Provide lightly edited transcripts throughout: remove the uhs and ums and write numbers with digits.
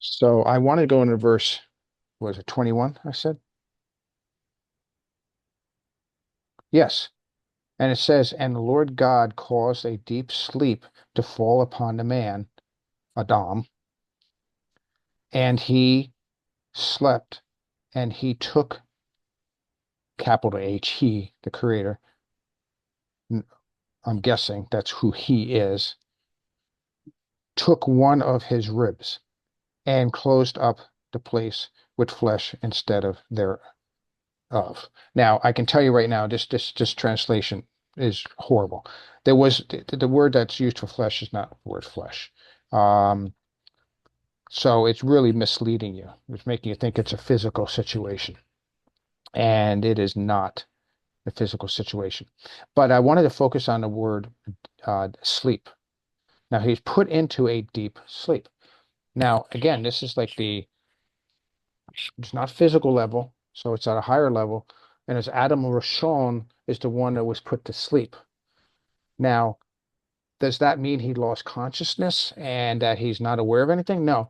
So I want to go into verse, was it 21, I said? Yes. And it says, and the Lord God caused a deep sleep to fall upon the man, Adam, and he slept, and he took, capital H, he, the creator, I'm guessing that's who he is, took one of his ribs and closed up the place with flesh instead of thereof. Now, I can tell you right now, this translation is horrible. The word that's used for flesh is not the word flesh. Um, so it's really misleading you. It's making you think it's a physical situation, and it is not a physical situation. But I wanted to focus on the word sleep. Now he's put into a deep sleep. Now, again, this is like it's not physical level, so it's at a higher level. And as Adam Rishon is the one that was put to sleep. Now, does that mean he lost consciousness and that he's not aware of anything? No.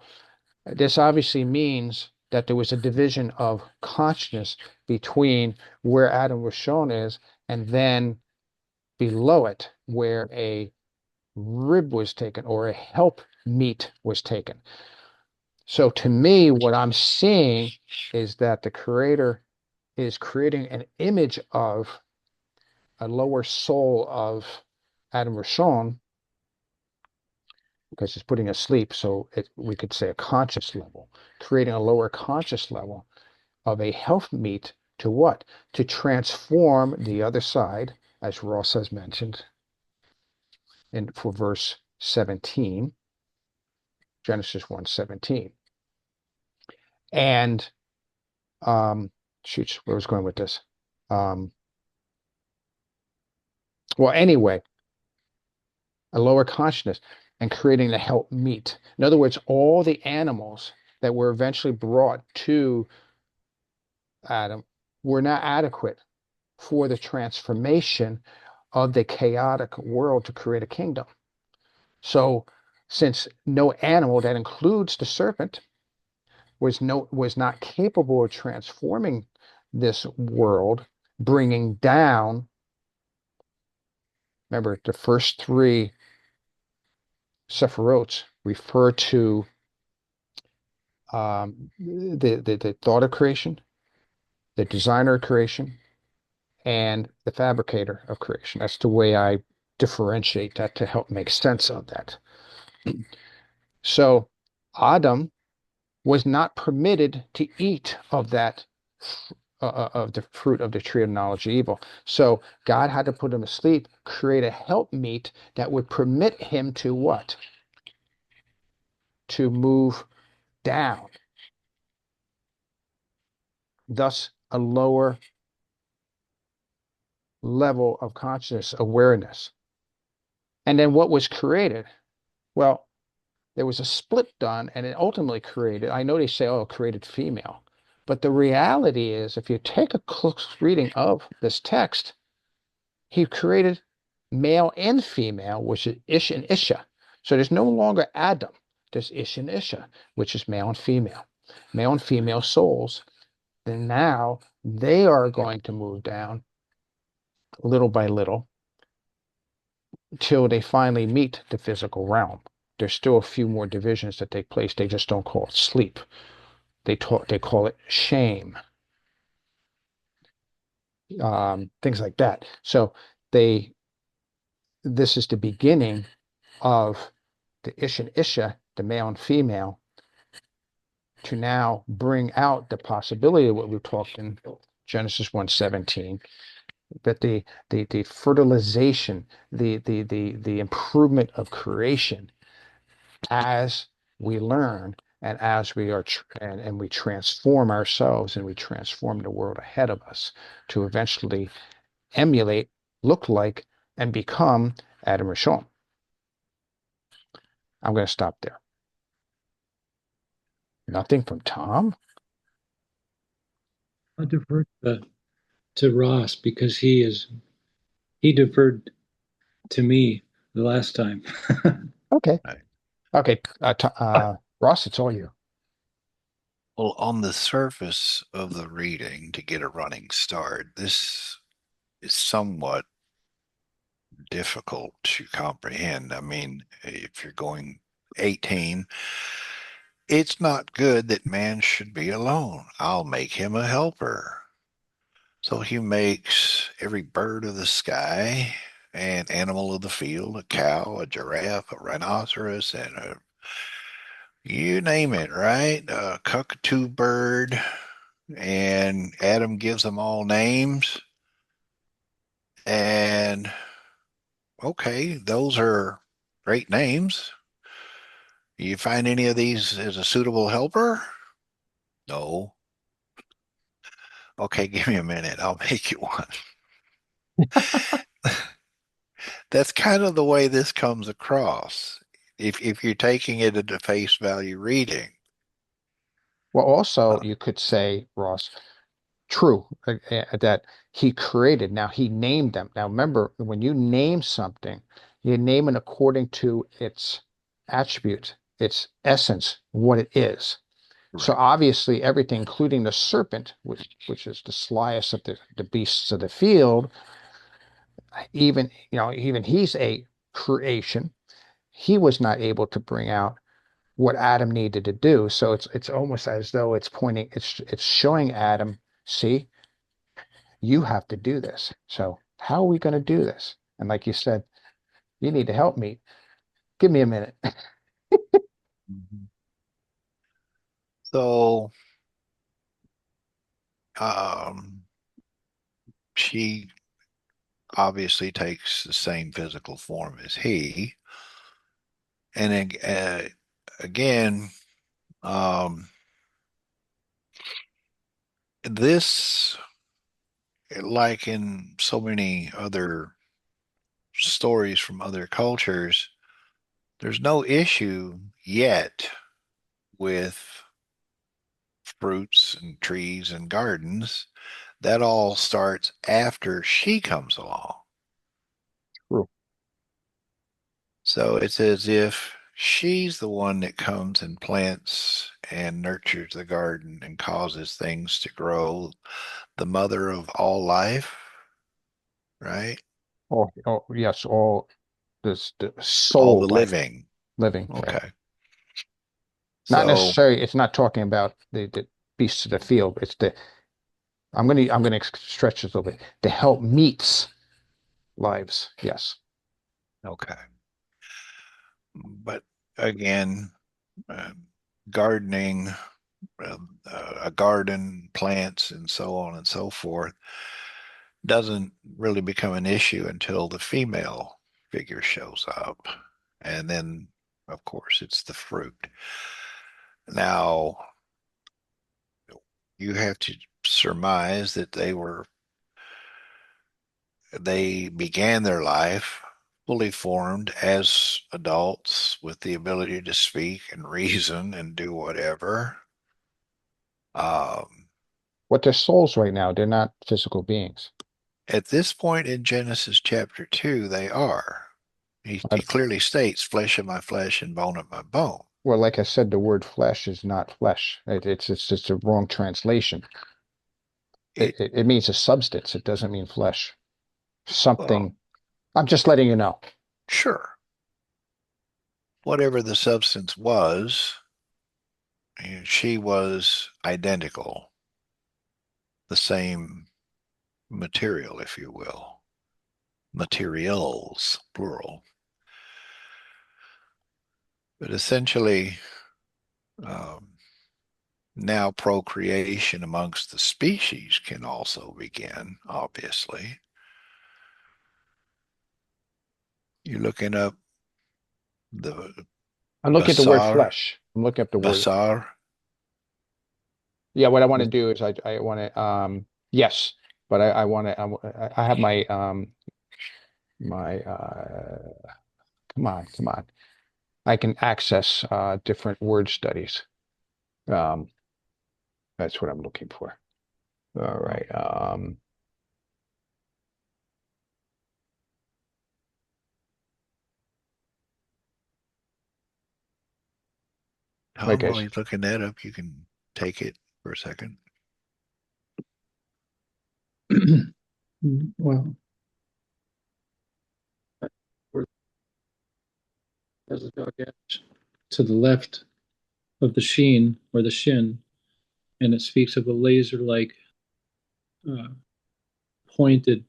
This obviously means that there was a division of consciousness between where Adam Rishon is and then below it, where a rib was taken or a help meet was taken. So to me, what I'm seeing is that the creator is creating an image of a lower soul of Adam Rishon, because it's putting us asleep. So we could say a conscious level, creating a lower conscious level of a health meet to what? To transform the other side, as Ross has mentioned for verse 17, Genesis 1:17. And shoot, where was I going with this? Um, well, anyway, a lower consciousness and creating the help meet. In other words, all the animals that were eventually brought to Adam were not adequate for the transformation of the chaotic world to create a kingdom. So, since no animal, that includes the serpent, was not capable of transforming this world, bringing down. Remember, the first three Sephirots refer to the thought of creation, the designer of creation, and the fabricator of creation. That's the way I differentiate that to help make sense of that. So Adam was not permitted to eat of that of the fruit of the tree of knowledge of evil. So God had to put him to sleep, create a helpmeet that would permit him to what? To move down. Thus, a lower level of conscious awareness. And then what was created? Well, there was a split done and it ultimately created, I know they say, oh, it created female. But the reality is, if you take a close reading of this text, he created male and female, which is Ish and Isha. So there's no longer Adam. There's Ish and Isha, which is male and female souls. Then now they are going to move down little by little till they finally meet the physical realm. There's still a few more divisions that take place. They just don't call it sleep. They call it shame, things like that. So they this is the beginning of the Ish and Isha, the male and female, to now bring out the possibility of what we talked in Genesis 1:17, that the fertilization, the improvement of creation as we learn and as we are and we transform ourselves and we transform the world ahead of us to eventually emulate, look like, and become Adam Rishon. I'm going to stop there. Nothing from Tom? I defer to Ross because he deferred to me the last time. Okay. Right. Okay. Ross, it's all you. Well, on the surface of the reading to get a running start, this is somewhat difficult to comprehend. I mean, if you're going 18, it's not good that man should be alone. I'll make him a helper. So he makes every bird of the sky, an animal of the field, a cow, a giraffe, a rhinoceros, and you name it, right? A cockatoo bird, and Adam gives them all names. And okay, those are great names. You find any of these as a suitable helper? No. Okay, give me a minute. I'll make you one. That's kind of the way this comes across. If you're taking it at the face value reading. Well, also, Uh, you could say, Ross, true, that he created. Now, he named them. Now, remember, when you name something, you name it according to its attribute, its essence, what it is. So right, obviously, everything, including the serpent, which is the slyest of the beasts of the field, even even he's a creation. He was not able to bring out what Adam needed to do. So it's almost as though it's pointing, it's showing Adam, see, you have to do this. So how are we going to do this? And like you said, you need to help me. Give me a minute. Mhm. So um, she obviously takes the same physical form as he. And again, um, this, like in so many other stories from other cultures, there's no issue yet with fruits and trees and gardens. That all starts after she comes along. True. So it's as if she's the one that comes and plants and nurtures the garden and causes things to grow, the mother of all life, right? Oh yes, all this the All the soul life living. living. Yeah. Okay. Not So, necessarily, it's not talking about the beasts of the field. It's the I'm gonna stretch this a little bit. The help meets lives. Yes. okay. But again, uh, gardening, a garden, plants, and so on and so forth doesn't really become an issue until the female figure shows up. And then, of course, it's the fruit. Now, you have to surmise that they began their life fully formed as adults with the ability to speak and reason and do whatever. Um, What they're souls right now, they're not physical beings. at this point in Genesis chapter 2, they are. I, He clearly states, flesh of my flesh and bone of my bone. well, like I said, the word flesh is not flesh. It's just a wrong translation. It, It means a substance. It doesn't mean flesh. well, Something. I'm just letting you know. sure, whatever the substance was, she was identical, the same material, if you will, materials, plural. But essentially, um, now procreation amongst the species can also begin, obviously. You're looking up the I'm looking at the word basar, flesh. I'm looking at the word. basar. Yeah, what I want to do is I want to yes, but I want to I have my come on. I can access different word studies. Um, that's what I'm looking for. All right. Tom, Like I while s- he's looking that up, you can take it for a second? Well, there's a dog to the left of the sheen or the shin, and it speaks of a laser-like uh, pointed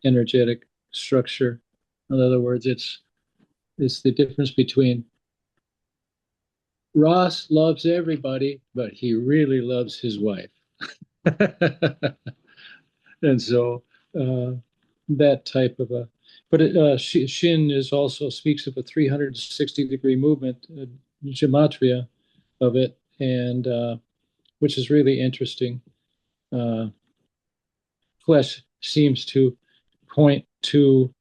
energetic structure. In other words, it's the difference between Ross loves everybody, but he really loves his wife. And so that type of a, but Shin is also speaks of a 360-degree movement, gematria of it, and which is really interesting. Uh, Flesh seems to point to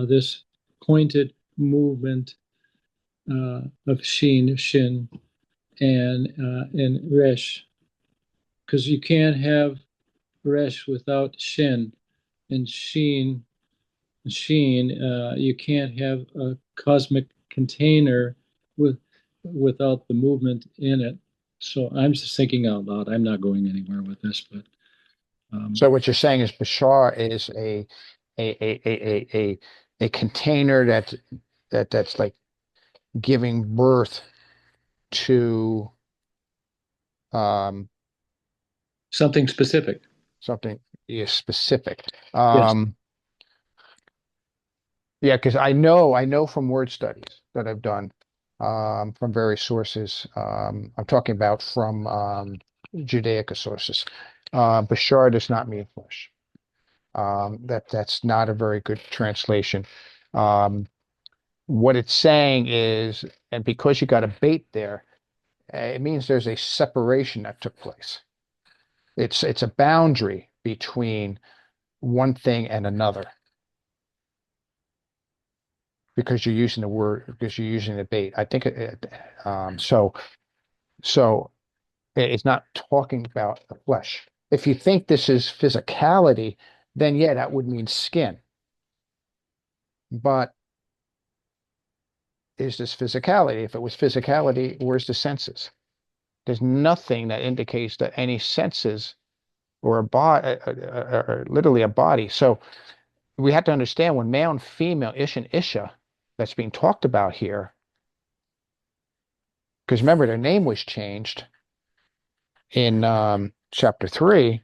this pointed movement of Shin, and Resh, because you can't have Resh without Shin, and you can't have a cosmic container without the movement in it. So I'm just thinking out loud. I'm not going anywhere with this, but So what you're saying is Bashar is a container that's like giving birth to um something specific. something specific. Yes, Yeah, because I know from word studies that I've done from various sources. I'm talking about from Judaica sources. Bashar does not mean flesh. That's not a very good translation. Um, what it's saying is, and because you got a bait there, it means there's a separation that took place. It's a boundary between one thing and another because you're using the word because you're using the bait. I think so it's not talking about the flesh. If you think this is physicality, then yeah, that would mean skin. But is this physicality? If it was physicality, where's the senses? There's nothing that indicates that any senses or a body, literally a body. So we have to understand when male and female, Ish and Isha, that's being talked about here, because remember their name was changed in chapter 3.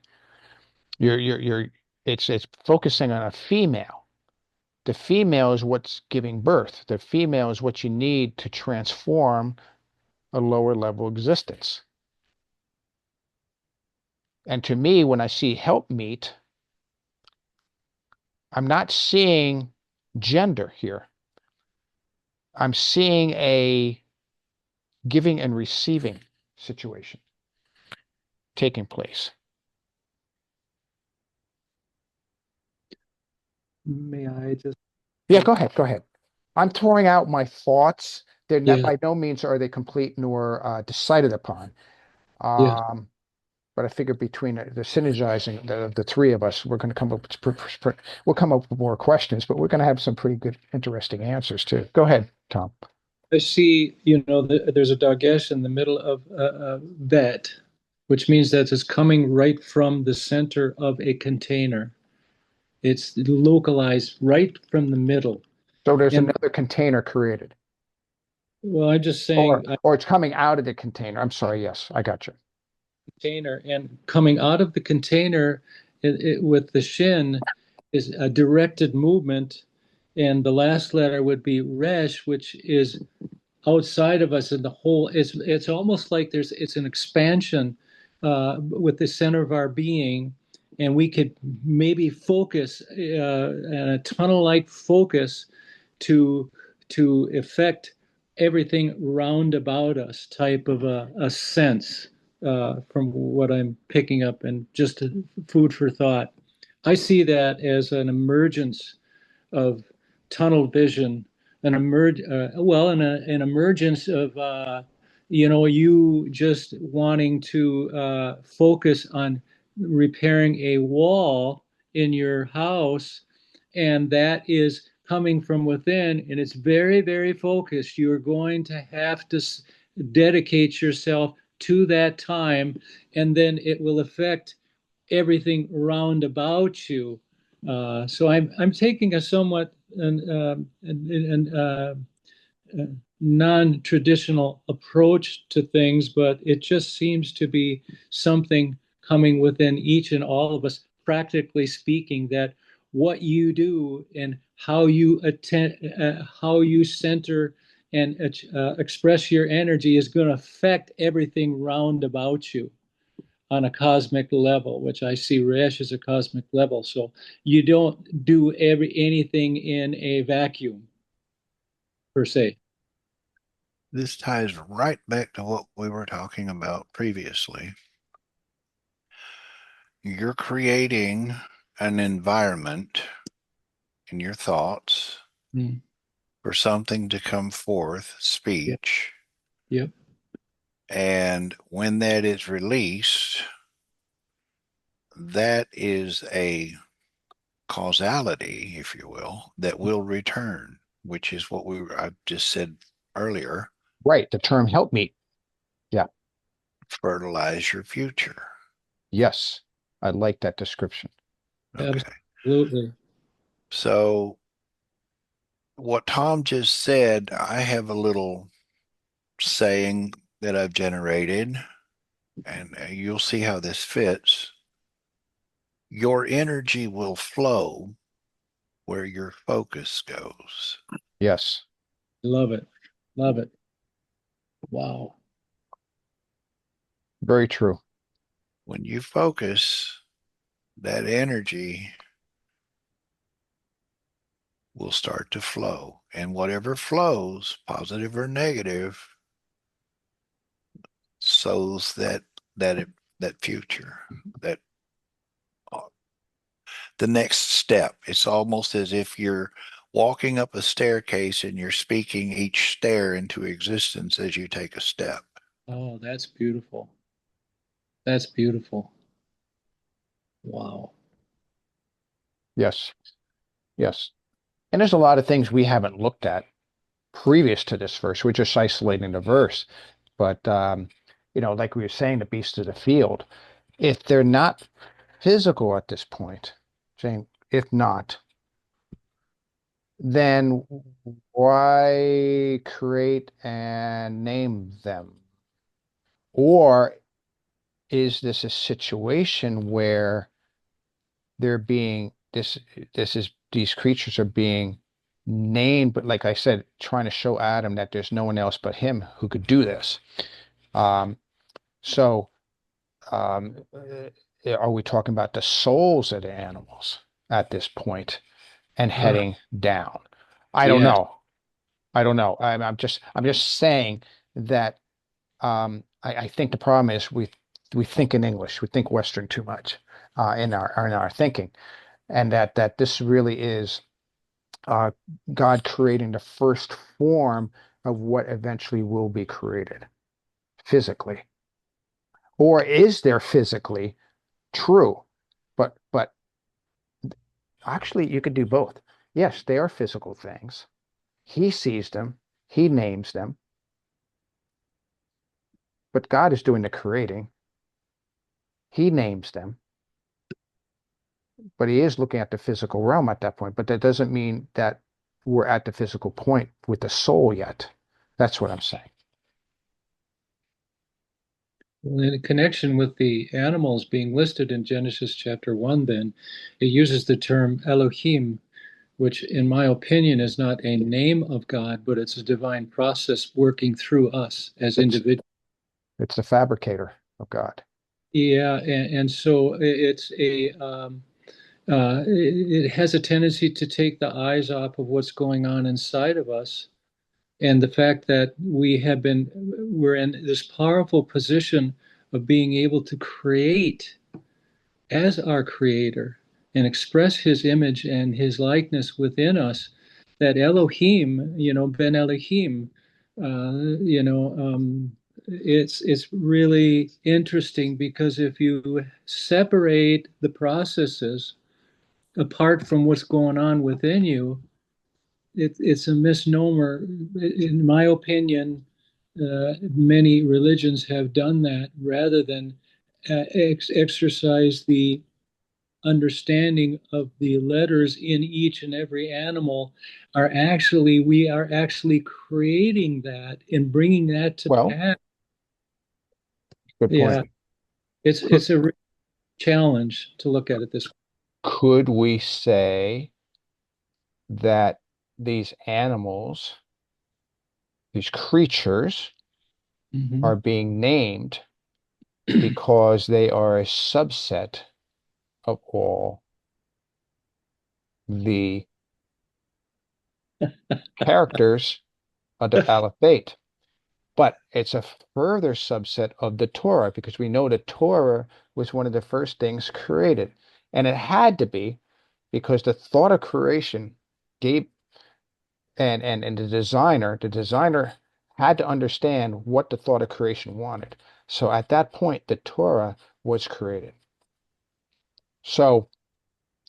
You're it's focusing on a female. The female is what's giving birth. The female is what you need to transform a lower level existence. And to me, when I see helpmeet, I'm not seeing gender here. I'm seeing a giving and receiving situation taking place. may I just? Yeah, go ahead. Go ahead. I'm throwing out my thoughts. They're not, Yeah, by no means are they complete nor decided upon. yeah. Um, but I figure between the synergizing the three of us, we're going to come up with we'll come up with more questions, but we're going to have some pretty good, interesting answers too. Go ahead, Tom. I see, there's a dagesh in the middle of that, which means that it's coming right from the center of a container. It's localized right from the middle. So there's And another container created, well, I'm just saying or it's coming out of the container. I'm sorry. Yes, I got you. container, and coming out of the container with the shin is a directed movement. And the last letter would be resh, which is outside of us in the whole. It's almost like it's an expansion with the center of our being, and we could maybe focus in a tunnel-like focus to affect everything round about us, type of a sense from what I'm picking up, and just food for thought. I see that as an emergence of tunnel vision, an emergence of you just wanting to focus on repairing a wall in your house, and that is coming from within, and it's very, very focused. You're going to have to dedicate yourself to that time, and then it will affect everything round about you. So I'm taking a somewhat non-traditional approach to things, but it just seems to be something coming within each and all of us, practically speaking, that what you do and how you attend, how you center and express your energy is going to affect everything round about you on a cosmic level, which I see Resh as a cosmic level. So you don't do anything in a vacuum per se. This ties right back to what we were talking about previously. You're creating an environment in your thoughts Mm. for something to come forth, Yep. speech. Yep. And when that is released, that is a causality, if you will, that will return, which is what I just said earlier, Right. The term help me. Yeah. fertilize your future. Yes. I like that description. Okay. Absolutely. So what Tom just said, I have a little saying that I've generated, and you'll see how this fits. Your energy will flow where your focus goes. Yes. Love it. Love it. Wow. Very true. When you focus, that energy will start to flow. And whatever flows, positive or negative, sows that future, that uh, the next step. It's almost as if you're walking up a staircase and you're speaking each stair into existence as you take a step. Oh, that's beautiful. That's beautiful. Wow. Yes. Yes. And there's a lot of things we haven't looked at previous to this verse. We're just isolating the verse. But, like we were saying, the beasts of the field, if they're not physical at this point, Jane, if not, then why create and name them? Or is this a situation where they're being this is these creatures are being named, but like I said, trying to show Adam that there's no one else but him who could do this. Um, so are we talking about the souls of the animals at this point and Ah, heading down? I don't yes. know. I don't know. I'm just saying that I think the problem is we think in English, we think Western too much in our thinking, and that this really is uh, God creating the first form of what eventually will be created physically, or is there physically true? But actually, you could do both. Yes, they are physical things. He sees them, he names them, but God is doing the creating. He names them, but he is looking at the physical realm at that point. But that doesn't mean that we're at the physical point with the soul yet. That's what I'm saying. In connection with the animals being listed in Genesis chapter 1, then it uses the term Elohim, which, in my opinion, is not a name of God, but it's a divine process working through us as It's individuals. it's the fabricator of God. Yeah, and so it has a tendency to take the eyes off of what's going on inside of us, and the fact that we're in this powerful position of being able to create as our creator and express his image and his likeness within us, that Elohim, Ben Elohim, it's really interesting because if you separate the processes apart from what's going on within you, it's a misnomer, in my opinion, many religions have done that rather than exercise the understanding of the letters in each and every animal we are actually creating that and bringing that to Well, pass. good point. Yeah, it's Could, it's a real challenge to look at it this way. could we say that these animals, these creatures, Mhm. are being named because they are a subset of all the characters of the alphabet? But it's a further subset of the Torah because we know the Torah was one of the first things created. And it had to be because the thought of creation gave and the designer had to understand what the thought of creation wanted. So at that point, the Torah was created. So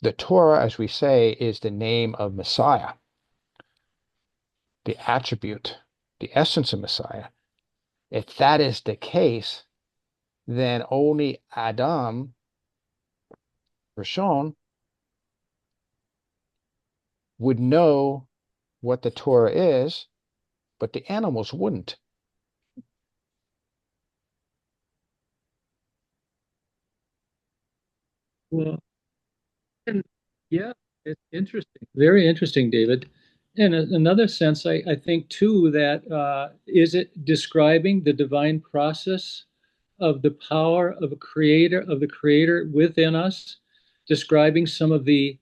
the Torah, as we say, is the name of Messiah, the attribute, the essence of Messiah. If that is the case, then only Adam, Rishon, would know what the Torah is, but the animals wouldn't. Well, and yeah, it's interesting, very interesting, David. In another sense, I think too that is it describing the divine process of the power of the creator within us, describing some of the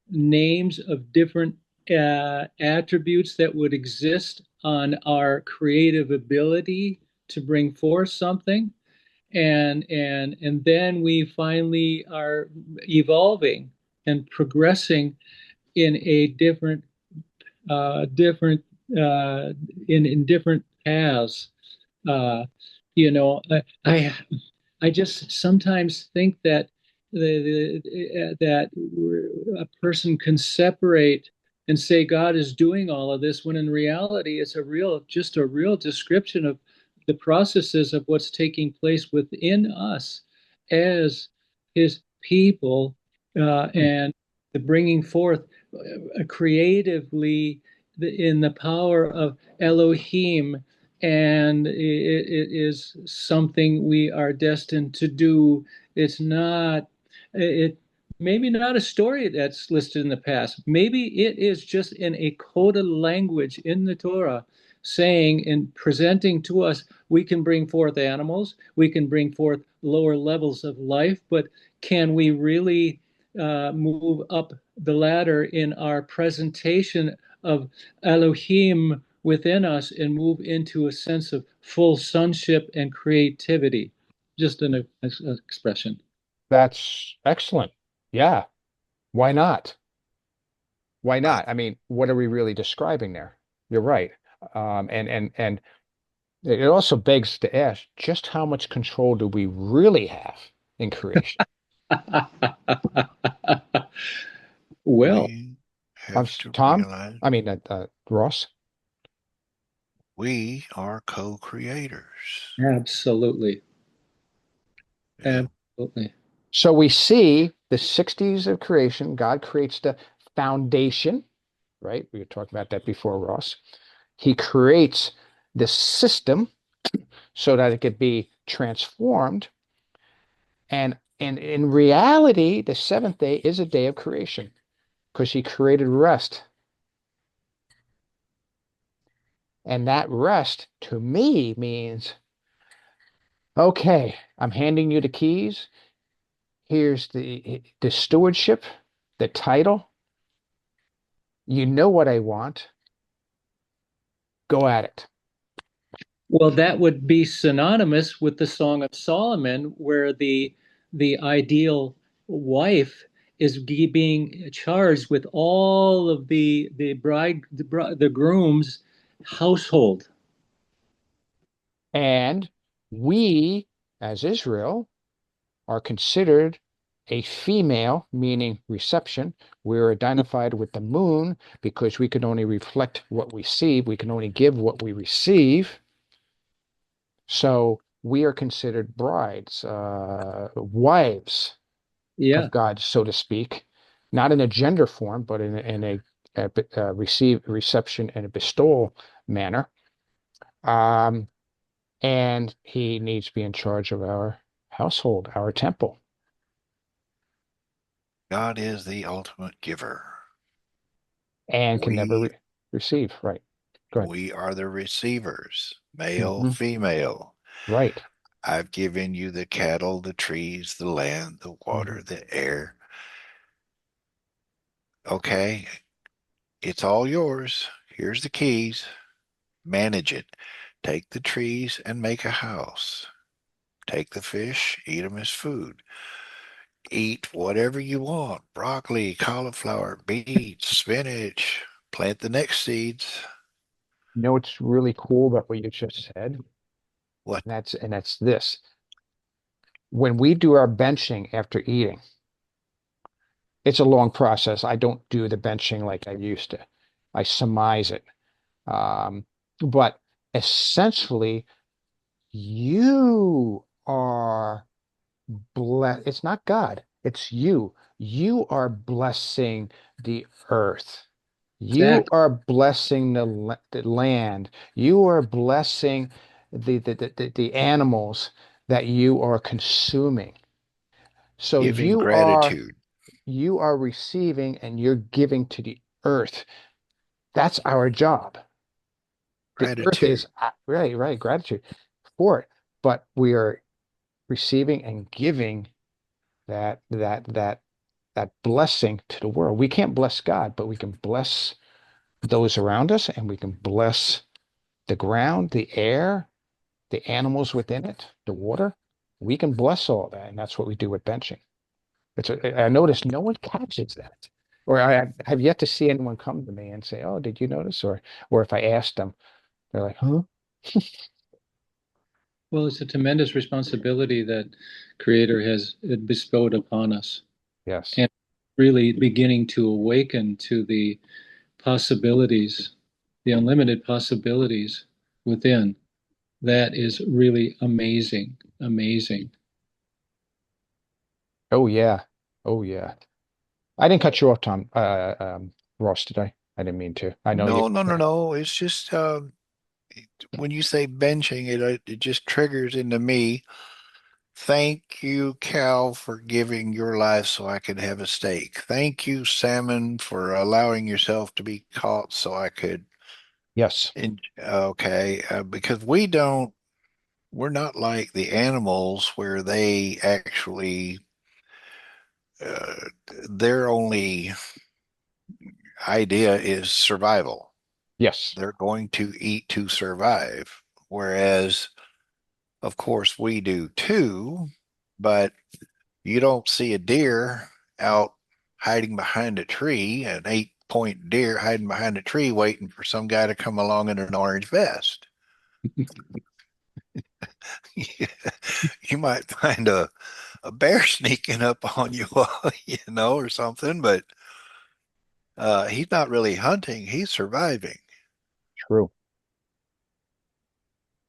names of different attributes that would exist on our creative ability to bring forth something, and then we finally are evolving and progressing in a different uh, in different paths. Uh, you know, I just sometimes think that that a person can separate and say God is doing all of this when in reality it's just a real description of the processes of what's taking place within us as His people, Hmm. and the bringing forth creatively in the power of Elohim, and it is something we are destined to do. It's not it maybe not a story that's listed in the past. Maybe it is just in a coded language in the Torah, saying and presenting to us we can bring forth animals, we can bring forth lower levels of life, but can we really move up the ladder in our presentation of Elohim within us and move into a sense of full sonship and creativity? Just an expression. That's excellent. Yeah, why not? Why I, not? I mean, what are we really describing there? You're right. And it also begs to ask, just how much control do we really have in creation? Well, we have to Tom, realize I mean, Ross. we are co-creators. absolutely. Yeah. Absolutely. So we see the 60s of creation. God creates the foundation, right? We were talking about that before, Ross. He creates the system so that it could be transformed. And in reality, the seventh day is a day of creation because he created rest. And that rest to me means, okay, I'm handing you the keys. Here's the stewardship, the title. You know what I want. Go at it. Well, that would be synonymous with the Song of Solomon, where the ideal wife is being charged with all of the groom's household. And we, as Israel, are considered a female, meaning reception. We're identified with the moon because we can only reflect what we see. We can only give what we receive. So we are considered brides, wives Yeah. of God, so to speak, not in a gender form, but in a reception and a bestowal manner. Um, and he needs to be in charge of our household, our temple, God is the ultimate giver. and can never We receive. Right. Go ahead. we are the receivers, male, Hmm. female. Right. I've given you the cattle, the trees, the land, the Hmm. water, the air. Okay, it's all yours. Here's the keys. Manage it. Take the trees and make a house. Take the fish, eat them as food. Eat whatever you want: broccoli, cauliflower, beets, spinach. Plant the next seeds. You know what's really cool about what you just said? What? And that's this. When we do our benching after eating, it's a long process. I don't do the benching like I used to. I surmise it. But essentially, you are bless. It's not God, it's you. You are blessing the earth. You Exactly. are blessing the land. You are blessing the animals that you are consuming. So Giving you are gratitude. you are receiving and you're giving to the earth. That's our job. The earth is Gratitude. right, right, gratitude for it. But we are receiving and giving that blessing to the world. We can't bless God, but we can bless those around us, and we can bless the ground, the air, the animals within it, the water. We can bless all that, and that's what we do with benching. I noticed no one catches that, or I have yet to see anyone come to me and say, "Oh, did you notice?" Or if I ask them, they're like, "Huh?" Well, it's a tremendous responsibility that Creator has bestowed upon us, Yes. and really beginning to awaken to the possibilities, the unlimited possibilities within. That is really amazing, amazing. Oh yeah. Oh yeah. I didn't cut you off, Tom. Ross, did I? I didn't mean to. I know you. No, no, no, no. It's just when you say benching, it just triggers into me. Thank you, Cal, for giving your life so I could have a steak. Thank you, Salmon, for allowing yourself to be caught so I could. Yes. Okay, because we're not like the animals where they actually, uh, their only idea is survival. Yes. They're going to eat to survive. Whereas, of course, we do too, but you don't see a deer out hiding behind a tree, an 8 point deer hiding behind a tree waiting for some guy to come along in an orange vest. You might find a bear sneaking up on you, or something, but he's not really hunting, he's surviving. True.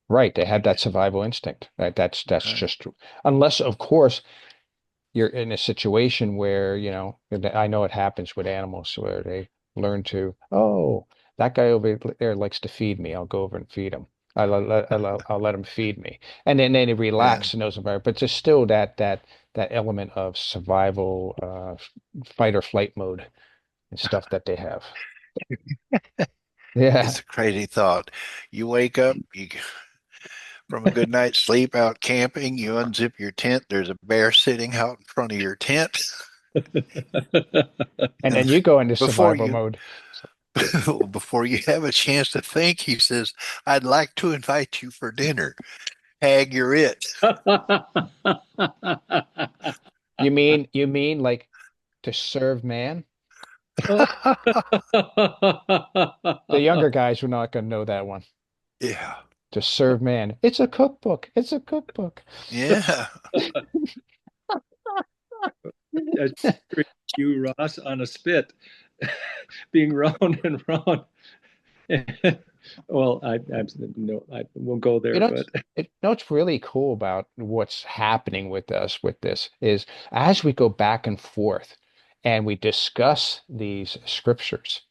Right. They have that survival instinct. That's Right. just true. Unless, of course, you're in a situation where, and I know it happens with animals where they learn to, oh, that guy over there likes to feed me. I'll go over and feed him. I'll let him feed me. And then they Yeah. relax in those environments. But there's still that element of survival, fight or flight mode and stuff that they have. Yeah. It's a crazy thought. You wake up, from a good night's sleep out camping, you unzip your tent, there's a bear sitting out in front of your tent. And And then you go into before survival you mode. before you have a chance to think, he says, "I'd like to invite you for dinner. Hag, you're it." You mean like to serve man? The younger guys are not going to know that one. Yeah. To serve man. It's a cookbook. It's a cookbook. Yeah. That's you, Ross, on a spit, being round and round. Well, no, I won't go You there, know, but what's really cool about what's happening with us with this is as we go back and forth and we discuss these scriptures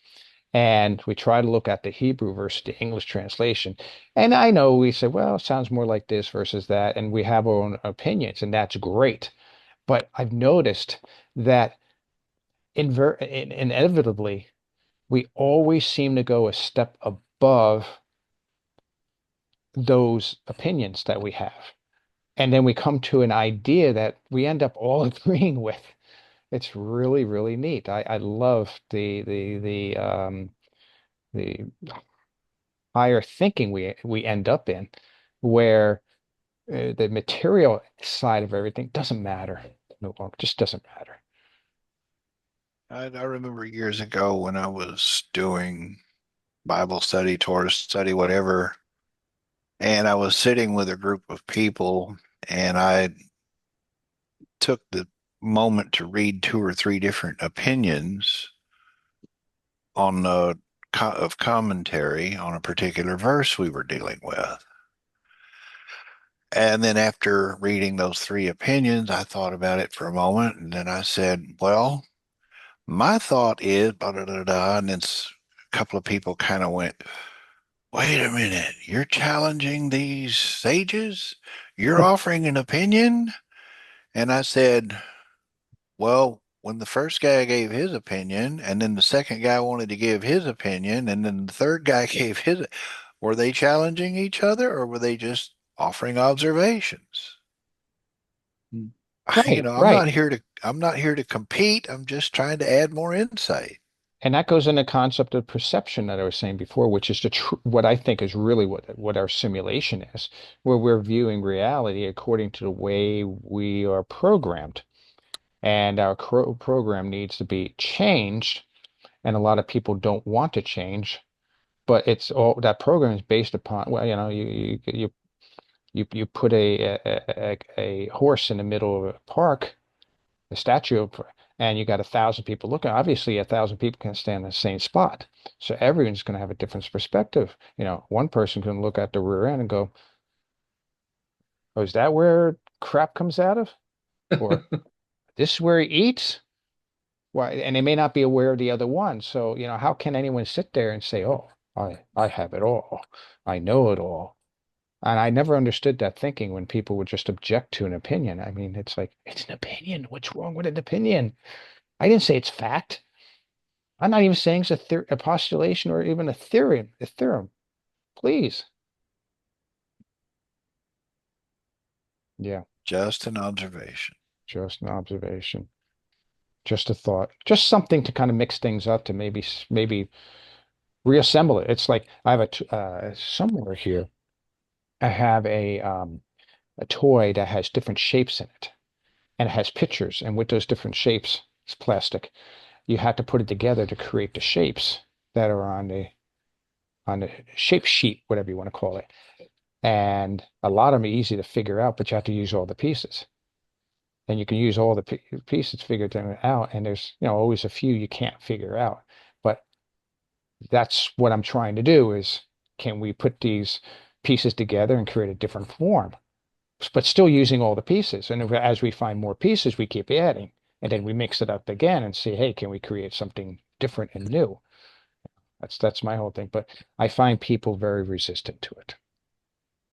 and we try to look at the Hebrew versus the English translation. And I know we say, well, it sounds more like this versus that, and we have our own opinions, and that's great. But I've noticed that inevitably we always seem to go a step above those opinions that we have. And then we come to an idea that we end up all agreeing with. It's really, really neat. I love the higher thinking we end up in, where the material side of everything doesn't matter. No longer, just doesn't matter. I remember years ago when I was doing Bible study, Torah study, whatever, and I was sitting with a group of people, and I took the moment to read two or three different opinions on of commentary on a particular verse we were dealing with. And then after reading those three opinions, I thought about it for a moment, and then I said, well, my thought is, blah, blah, blah, blah, and then a couple of people kind of went, wait a minute, you're challenging these sages? You're offering an opinion? And I said, well, when the first guy gave his opinion, and then the second guy wanted to give his opinion, and then the third guy gave his, were they challenging each other or were they just offering observations? Right, right. I'm not here to compete. I'm just trying to add more insight. And that goes in the concept of perception that I was saying before, which is the tr what I think is really what our simulation is, where we're viewing reality according to the way we are programmed. And our program needs to be changed. And a lot of people don't want to change, but it's all that program is based upon, well, you put a horse in the middle of a park, a statue of, and you got 1,000 people looking. Obviously, 1,000 people can't stand in the same spot, so everyone's going to have a different perspective. One person can look at the rear end and go, "Oh, is that where crap comes out of?" Or this is where he eats? Why? And they may not be aware of the other one. So, how can anyone sit there and say, "Oh, I have it all. I know it all." And I never understood that thinking when people would just object to an opinion. I mean, it's like, it's an opinion. What's wrong with an opinion? I didn't say it's fact. I'm not even saying it's a postulation or even a theorem. A theorem. Please. Yeah, Just an observation. just an observation. Just a thought. Just something to kind of mix things up to maybe reassemble it. It's like I have somewhere here. I have a toy that has different shapes in it, and it has pictures. And with those different shapes, it's plastic. You have to put it together to create the shapes that are on the shape sheet, whatever you want to call it. And a lot of them are easy to figure out, but you have to use all the pieces. And you can use all the pieces to figure them out. And there's, always a few you can't figure out. But that's what I'm trying to do is, can we put these pieces together and create a different form, but still using all the pieces? And as we find more pieces, we keep adding. And then we mix it up again and see, hey, can we create something different and new? That's my whole thing. But I find people very resistant to it.